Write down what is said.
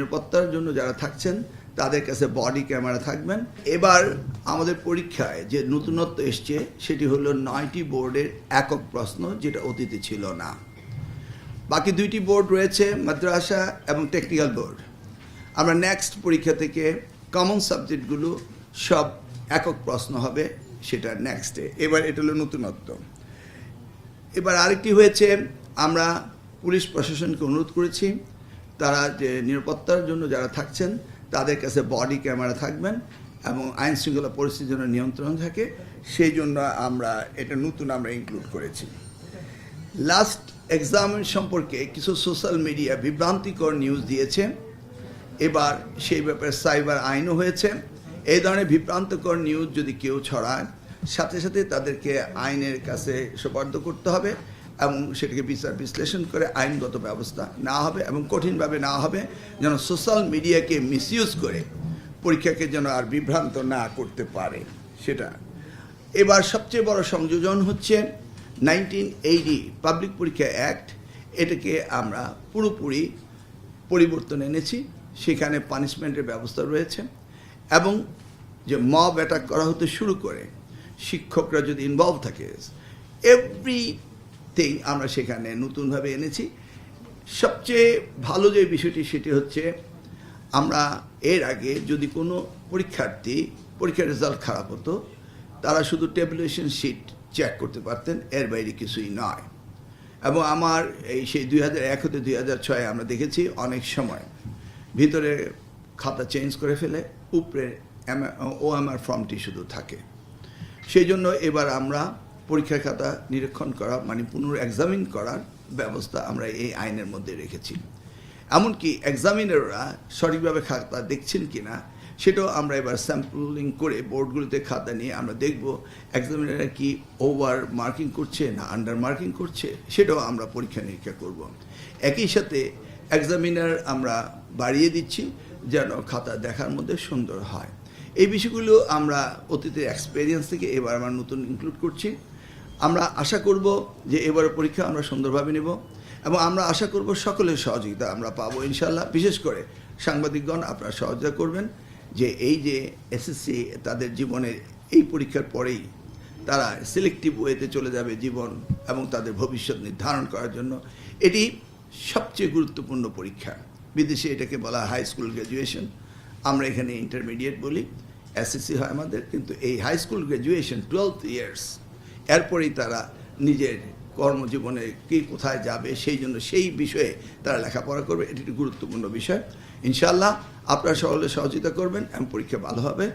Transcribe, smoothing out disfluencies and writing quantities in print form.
নিরাপত্তার জন্য যারা থাকছেন তাদের কাছে বডি ক্যামেরা থাকবেন। এবার আমাদের পরীক্ষায় যে নতুনত্ব এসছে সেটি হলো 9টি বোর্ডের একক প্রশ্ন, যেটা অতীতে ছিল না। বাকি 2টি বোর্ড রয়েছে, মাদ্রাসা এবং টেকনিক্যাল বোর্ড। আমরা নেক্সট পরীক্ষা থেকে কমন সাবজেক্টগুলো সব একক প্রশ্ন হবে, সেটা নেক্সটে। এবার এটা হলো নতুনত্ব। এবার আরেকটি হয়েছে, আমরা পুলিশ প্রশাসনকে অনুরোধ করেছি তারা যে নিরাপত্তার জন্য যারা থাকছেন তাদের কাছে বডি ক্যামেরা থাকবেন এবং আইন শৃঙ্খলা পরিস্থিতির জন্য নিয়ন্ত্রণ থাকে, সেই জন্য আমরা এটা নতুন ইনক্লুড করেছি। লাস্ট এক্সামের সম্পর্কে কিছু সোশ্যাল মিডিয়া বিভ্রান্তিকর নিউজ দিয়েছে, এবার সেই ব্যাপারে সাইবার আইনও হয়েছে। এই ধরনের বিভ্রান্তকর নিউজ যদি কেউ ছড়ায়, সাথে সাথে তাদেরকে আইনের কাছে সোপর্দ করতে হবে এবং সেটাকে বিচার বিশ্লেষণ করে আইনগত ব্যবস্থা নেওয়া হবে এবং কঠিনভাবে নেওয়া হবে, যেন সোশ্যাল মিডিয়াকে মিসইউজ করে পরীক্ষাকে যেন আর বিভ্রান্ত না করতে পারে সেটা। এবার সবচেয়ে বড় সংযোজন হচ্ছে 1980 পাবলিক পরীক্ষা অ্যাক্ট। এটাকে আমরা পুরোপুরি পরিবর্তন এনেছি, সেখানে পানিশমেন্টের ব্যবস্থা রয়েছে এবং যে মব অ্যাটাক করা হতে শুরু করে শিক্ষকরা যদি ইনভলভ থাকে, এভরিথিং আমরা সেখানে নতুনভাবে এনেছি। সবচেয়ে ভালো যে বিষয়টি সেটি হচ্ছে, আমরা এর আগে যদি কোনো পরীক্ষার রেজাল্ট খারাপ হতো, তারা শুধু ট্যাবুলেশন শিট চেক করতে পারতেন, এর বাইরে কিছুই নয়। এবং আমার সেই 2001 হতে 2006 আমরা দেখেছি অনেক সময় ভিতরে খাতা চেঞ্জ করে ফেলে, উপরে OMR ফর্মটি শুধু থাকে। সেই জন্য এবার আমরা পরীক্ষার খাতা নিরীক্ষণ করা পুনর এক্সামিন করার ব্যবস্থা আমরা এই আইনের মধ্যে রেখেছি। এমনকি এক্সামিনাররা সঠিকভাবে খাতা দেখছেন কিনা সেটাও আমরা এবার স্যাম্পলিং করে বোর্ডগুলোতে খাতা নিয়ে আমরা দেখব এক্সামিনাররা কি ওভার মার্কিং করছে না আন্ডার মার্কিং করছে, সেটাও আমরা পরীক্ষা নিরীক্ষা করব। একই সাথে এক্সামিনার আমরা বাড়িয়ে দিচ্ছি যেন খাতা দেখার মধ্যে সুন্দর হয়। এই বিষয়গুলো আমরা অতীতের এক্সপেরিয়েন্স থেকে এবার আমরা নতুন ইনক্লুড করছি। আমরা আশা করব যে এবার পরীক্ষা আমরা সুন্দরভাবে নেব এবং আমরা আশা করব সকলের সহযোগিতা আমরা পাবো ইনশাল্লাহ। বিশেষ করে সাংবাদিকগণ আপনারা সহযোগিতা করবেন, যে এই যে এসএসসি তাদের জীবনের এই পরীক্ষার পরেই তারা সিলেক্টিভ ওয়েতে চলে যাবে জীবন এবং তাদের ভবিষ্যৎ নির্ধারণ করার জন্য। এটি সবচেয়ে গুরুত্বপূর্ণ পরীক্ষা। বিদেশে এটাকে বলা হাই স্কুল গ্র্যাজুয়েশন, আমরা এখানে ইন্টারমিডিয়েট বলি। এসএসসি হয় আমাদের, কিন্তু এই হাই স্কুল গ্র্যাজুয়েশন 12 ইয়ার্স, এরপরেই তারা নিজের কর্মজীবনে কি কোথায় যাবে সেই জন্য সেই বিষয়ে তারা লেখাপড়া করবে। এটি একটি গুরুত্বপূর্ণ বিষয়। ইনশাআল্লাহ আপনারা সকলে সহযোগিতা করবেন এবং পরীক্ষা ভালো হবে।